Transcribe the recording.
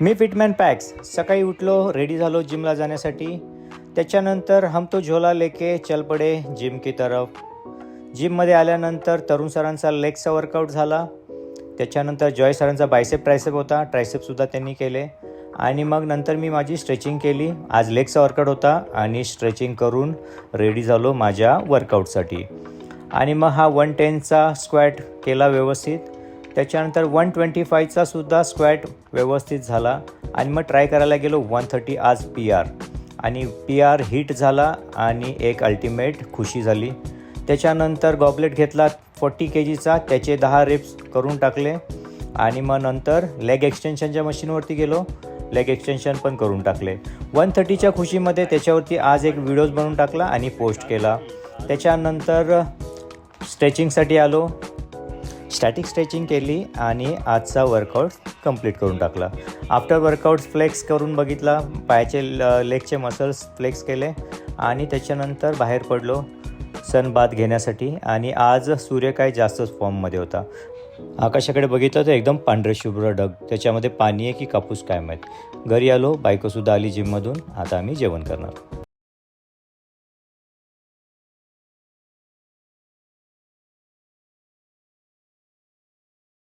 मी फिटमॅन pax सकाळी उठलो, ready झालो जिमला जाण्यासाठी। त्याच्यानंतर हम तो झोला लेके चल पडे जिम की तरफ। जिममध्ये आल्यानंतर तरुण सरांचा लेगचा वर्कआउट झाला। त्याच्यानंतर जॉय सरांचा बायसेप ट्रायसेप होता, ट्रायसेपसुद्धा त्यांनी केले। आणि मग नंतर मी माझी स्ट्रेचिंग केली। आज लेगचा वर्कआउट होता आणि स्ट्रेचिंग करून रेडी झालो माझ्या वर्कआउटसाठी। आणि मग हा 110चा स्क्वॅट केला व्यवस्थित। त्याच्यानंतर 125चा सुद्धा स्क्वॅट व्यवस्थित झाला आणि मग ट्राय करायला गेलो 130 आज PR आणि PR हिट झाला आणि एक अल्टिमेट खुशी झाली। त्याच्यानंतर गॉबलेट घेतला 40 kgचा, त्याचे 10 रेप्स करून टाकले आणि मग नंतर लेग एक्सटेन्शनच्या मशीनवरती गेलो, लेग एक्सटेन्शन पण करून टाकले। 130च्या खुशीमध्ये त्याच्यावरती आज एक व्हिडिओज बनवून टाकला आणि पोस्ट केला। त्याच्यानंतर स्ट्रेचिंगसाठी आलो, स्टॅटिक स्ट्रेचिंग केली आणि आजचा वर्कआउट कंप्लीट करून टाकला। आफ्टर वर्कआउट फ्लेक्स करून बघितला, पायाचे लेगचे मसल्स फ्लेक्स केले आणि त्याच्यानंतर बाहेर पडलो सन बाथ घेण्यासाठी। आणि आज सूर्य काय जास्तच फॉर्ममध्ये होता। आकाशाकडे बघितलं तर एकदम पांढरे शुभ्र ढग, त्याच्यामध्ये पाणी आहे की कापूस काय माहीत। घरी आलो, बायकोसुद्धा आली जिममधून। आता आम्ही जेवण करणार।